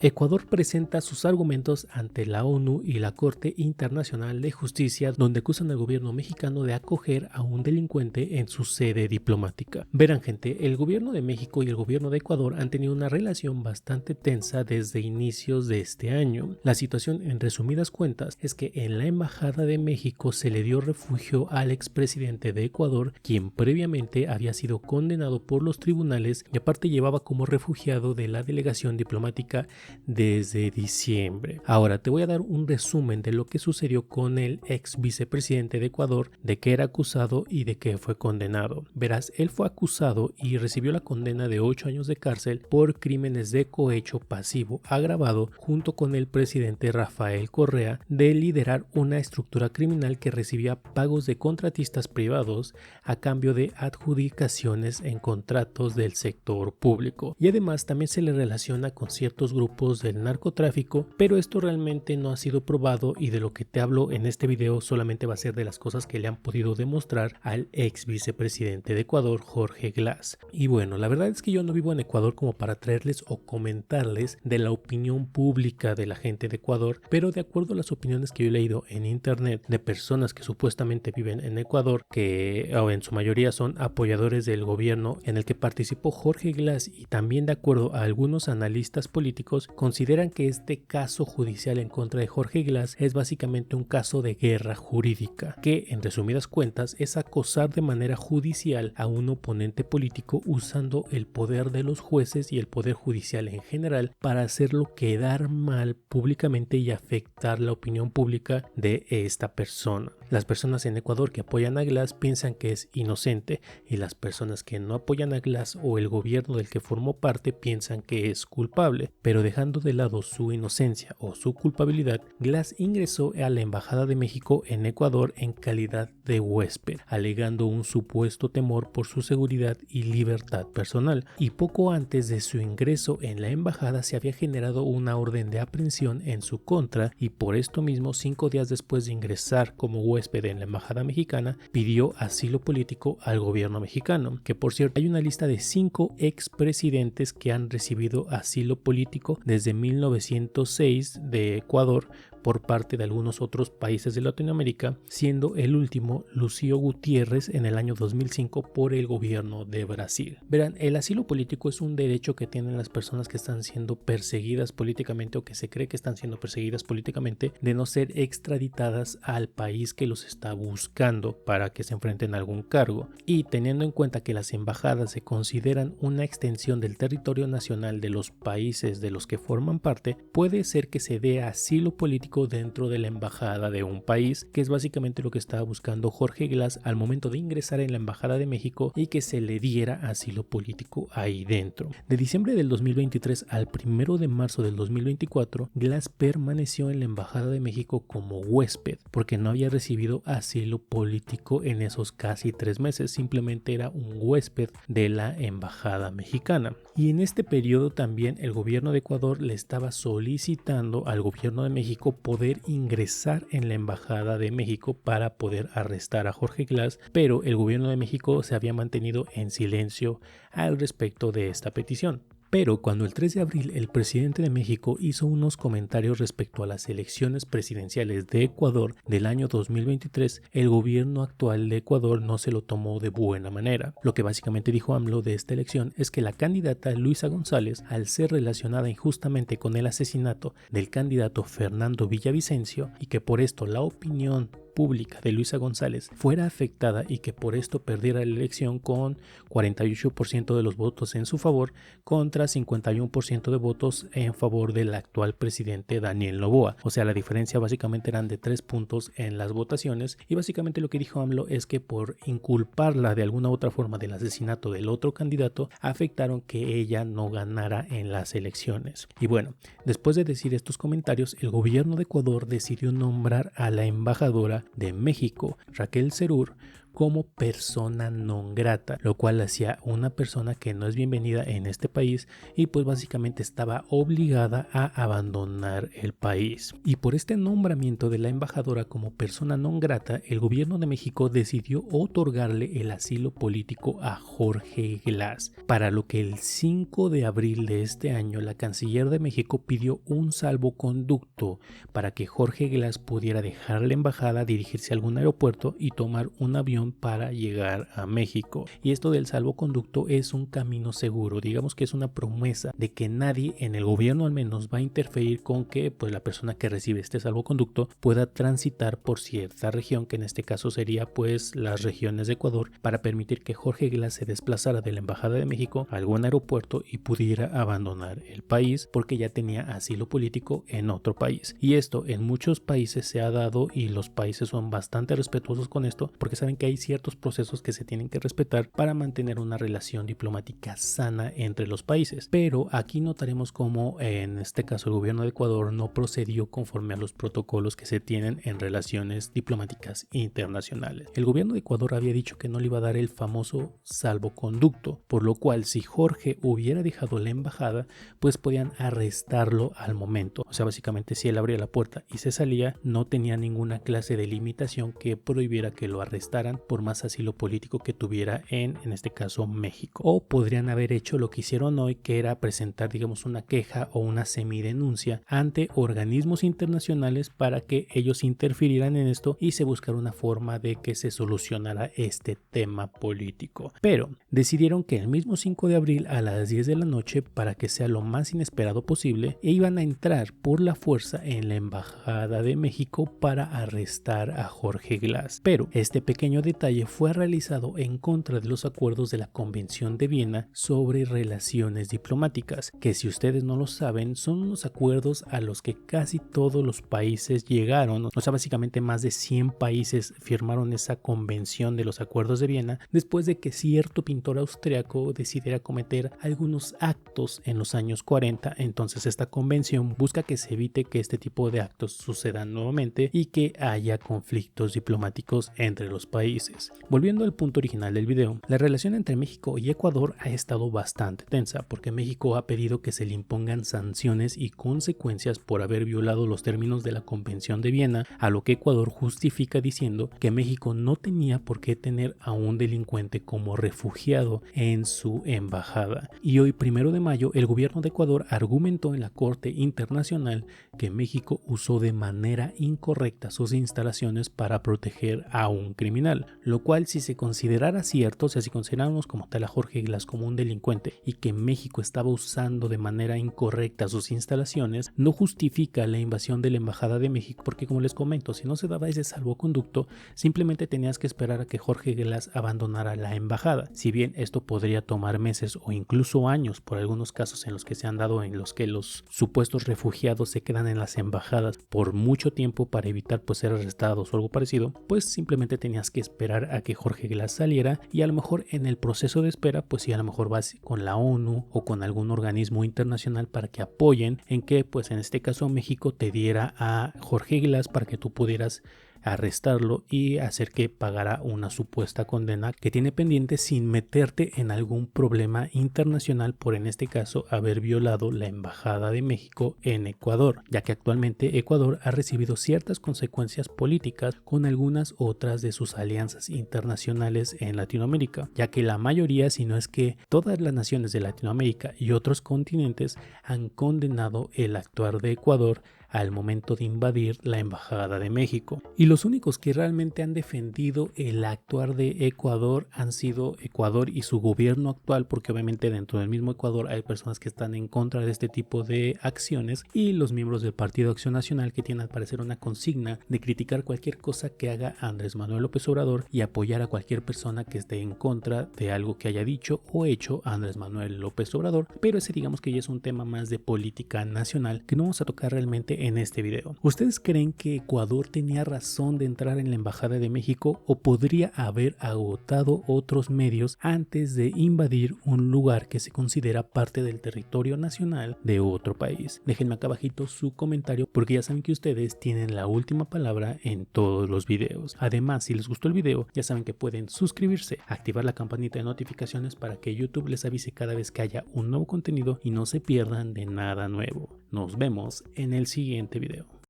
Ecuador presenta sus argumentos ante la ONU y la Corte Internacional de Justicia, donde acusan al gobierno mexicano de acoger a un delincuente en su sede diplomática. Verán, gente, el gobierno de México y el gobierno de Ecuador han tenido una relación bastante tensa desde inicios de este año. La situación, en resumidas cuentas, es que en la Embajada de México se le dio refugio al expresidente de Ecuador, quien previamente había sido condenado por los tribunales y aparte llevaba como refugiado de la delegación diplomática desde diciembre. Ahora te voy a dar un resumen de lo que sucedió con el ex vicepresidente de Ecuador, de qué era acusado y de qué fue condenado. Verás, él fue acusado y recibió la condena de 8 años de cárcel por crímenes de cohecho pasivo agravado junto con el presidente Rafael Correa de liderar una estructura criminal que recibía pagos de contratistas privados a cambio de adjudicaciones en contratos del sector público. Y además también se le relaciona con ciertos grupos del narcotráfico, pero esto realmente no ha sido probado y de lo que te hablo en este video solamente va a ser de las cosas que le han podido demostrar al ex vicepresidente de Ecuador, Jorge Glass. Y bueno, la verdad es que yo no vivo en Ecuador como para traerles o comentarles de la opinión pública de la gente de Ecuador, pero de acuerdo a las opiniones que yo he leído en internet de personas que supuestamente viven en Ecuador, que en su mayoría son apoyadores del gobierno en el que participó Jorge Glass, y también de acuerdo a algunos analistas políticos, consideran que este caso judicial en contra de Jorge Glass es básicamente un caso de guerra jurídica, que en resumidas cuentas es acosar de manera judicial a un oponente político usando el poder de los jueces y el poder judicial en general para hacerlo quedar mal públicamente y afectar la opinión pública de esta persona. Las personas en Ecuador que apoyan a Glass piensan que es inocente y las personas que no apoyan a Glass o el gobierno del que formó parte piensan que es culpable, pero dejando de lado su inocencia o su culpabilidad, Glass ingresó a la Embajada de México en Ecuador en calidad de huésped, alegando un supuesto temor por su seguridad y libertad personal, y poco antes de su ingreso en la embajada se había generado una orden de aprehensión en su contra, y por esto mismo 5 días después de ingresar como huésped en la Embajada mexicana pidió asilo político al gobierno mexicano, que por cierto hay una lista de 5 expresidentes que han recibido asilo político desde 1906 de Ecuador por parte de algunos otros países de Latinoamérica, siendo el último Lucio Gutiérrez en el año 2005 por el gobierno de Brasil. Verán, el asilo político es un derecho que tienen las personas que están siendo perseguidas políticamente o que se cree que están siendo perseguidas políticamente de no ser extraditadas al país que los está buscando para que se enfrenten a algún cargo. Y teniendo en cuenta que las embajadas se consideran una extensión del territorio nacional de los países de los que forman parte, puede ser que se dé asilo político dentro de la embajada de un país, que es básicamente lo que estaba buscando Jorge Glass al momento de ingresar en la Embajada de México y que se le diera asilo político ahí dentro. De diciembre del 2023 al 1 de marzo del 2024, Glass permaneció en la Embajada de México como huésped porque no había recibido asilo político en esos casi 3 meses, simplemente era un huésped de la Embajada mexicana. Y en este periodo también el gobierno de Ecuador le estaba solicitando al gobierno de México poder ingresar en la Embajada de México para poder arrestar a Jorge Glass, pero el gobierno de México se había mantenido en silencio al respecto de esta petición. Pero cuando el 3 de abril el presidente de México hizo unos comentarios respecto a las elecciones presidenciales de Ecuador del año 2023, el gobierno actual de Ecuador no se lo tomó de buena manera. Lo que básicamente dijo AMLO de esta elección es que la candidata Luisa González, al ser relacionada injustamente con el asesinato del candidato Fernando Villavicencio, y que por esto la opinión pública de Luisa González fuera afectada y que por esto perdiera la elección con 48% de los votos en su favor contra 51% de votos en favor del actual presidente Daniel Noboa. O sea, la diferencia básicamente eran de 3 puntos en las votaciones, y básicamente lo que dijo AMLO es que por inculparla de alguna otra forma del asesinato del otro candidato afectaron que ella no ganara en las elecciones. Y bueno, después de decir estos comentarios, el gobierno de Ecuador decidió nombrar a la embajadora de México, Raquel Serur, como persona non grata, lo cual hacía una persona que no es bienvenida en este país y pues básicamente estaba obligada a abandonar el país. Y por este nombramiento de la embajadora como persona non grata, el gobierno de México decidió otorgarle el asilo político a Jorge Glass, para lo que el 5 de abril de este año la canciller de México pidió un salvoconducto para que Jorge Glass pudiera dejar la embajada, dirigirse a algún aeropuerto y tomar un avión para llegar a México. Y esto del salvoconducto es un camino seguro, digamos que es una promesa de que nadie en el gobierno al menos va a interferir con que pues la persona que recibe este salvoconducto pueda transitar por cierta región, que en este caso sería pues las regiones de Ecuador, para permitir que Jorge Glass se desplazara de la embajada de México a algún aeropuerto y pudiera abandonar el país porque ya tenía asilo político en otro país. Y esto en muchos países se ha dado y los países son bastante respetuosos con esto porque saben que hay ciertos procesos que se tienen que respetar para mantener una relación diplomática sana entre los países. Pero aquí notaremos cómo en este caso el gobierno de Ecuador no procedió conforme a los protocolos que se tienen en relaciones diplomáticas internacionales. El gobierno de Ecuador había dicho que no le iba a dar el famoso salvoconducto, por lo cual si Jorge hubiera dejado la embajada, pues podían arrestarlo al momento. O sea, básicamente si él abría la puerta y se salía, no tenía ninguna clase de limitación que prohibiera que lo arrestaran por más asilo político que tuviera en este caso México. O podrían haber hecho lo que hicieron hoy, que era presentar digamos una queja o una semidenuncia ante organismos internacionales para que ellos interfirieran en esto y se buscara una forma de que se solucionara este tema político. Pero decidieron que el mismo 5 de abril a las 10 de la noche, para que sea lo más inesperado posible, iban a entrar por la fuerza en la embajada de México para arrestar a Jorge Glass. Pero este pequeño detalle fue realizado en contra de los acuerdos de la Convención de Viena sobre relaciones diplomáticas, que si ustedes no lo saben son unos acuerdos a los que casi todos los países llegaron. O sea, básicamente más de 100 países firmaron esa convención de los acuerdos de Viena después de que cierto pintor austriaco decidiera cometer algunos actos en los años 40. Entonces esta convención busca que se evite que este tipo de actos sucedan nuevamente y que haya conflictos diplomáticos entre los países. Volviendo al punto original del video, la relación entre México y Ecuador ha estado bastante tensa porque México ha pedido que se le impongan sanciones y consecuencias por haber violado los términos de la Convención de Viena, a lo que Ecuador justifica diciendo que México no tenía por qué tener a un delincuente como refugiado en su embajada. Y hoy, 1 de mayo, el gobierno de Ecuador argumentó en la Corte Internacional que México usó de manera incorrecta sus instalaciones para proteger a un criminal, lo cual, si se considerara cierto, o sea, si consideráramos como tal a Jorge Glass como un delincuente y que México estaba usando de manera incorrecta sus instalaciones, no justifica la invasión de la embajada de México, porque como les comento, si no se daba ese salvoconducto, simplemente tenías que esperar a que Jorge Glass abandonara la embajada. Si bien esto podría tomar meses o incluso años por algunos casos en los que se han dado en los que los supuestos refugiados se quedan en las embajadas por mucho tiempo para evitar pues ser arrestados o algo parecido, pues simplemente tenías que esperar a que Jorge Glass saliera y a lo mejor en el proceso de espera pues sí, a lo mejor vas con la ONU o con algún organismo internacional para que apoyen en que pues en este caso México te diera a Jorge Glass para que tú pudieras arrestarlo y hacer que pagara una supuesta condena que tiene pendiente sin meterte en algún problema internacional por en este caso haber violado la embajada de México en Ecuador, ya que actualmente Ecuador ha recibido ciertas consecuencias políticas con algunas otras de sus alianzas internacionales en Latinoamérica, ya que la mayoría, si no es que todas las naciones de Latinoamérica y otros continentes han condenado el actuar de Ecuador al momento de invadir la embajada de México. Y los únicos que realmente han defendido el actuar de Ecuador han sido Ecuador y su gobierno actual, porque obviamente dentro del mismo Ecuador hay personas que están en contra de este tipo de acciones, y los miembros del Partido Acción Nacional, que tienen al parecer una consigna de criticar cualquier cosa que haga Andrés Manuel López Obrador y apoyar a cualquier persona que esté en contra de algo que haya dicho o hecho Andrés Manuel López Obrador. Pero ese digamos que ya es un tema más de política nacional que no vamos a tocar realmente expliqué en este video. ¿Ustedes creen que Ecuador tenía razón de entrar en la Embajada de México o podría haber agotado otros medios antes de invadir un lugar que se considera parte del territorio nacional de otro país? Déjenme acá abajito su comentario porque ya saben que ustedes tienen la última palabra en todos los videos. Además, si les gustó el video, ya saben que pueden suscribirse, activar la campanita de notificaciones para que YouTube les avise cada vez que haya un nuevo contenido y no se pierdan de nada nuevo. Nos vemos en el siguiente video.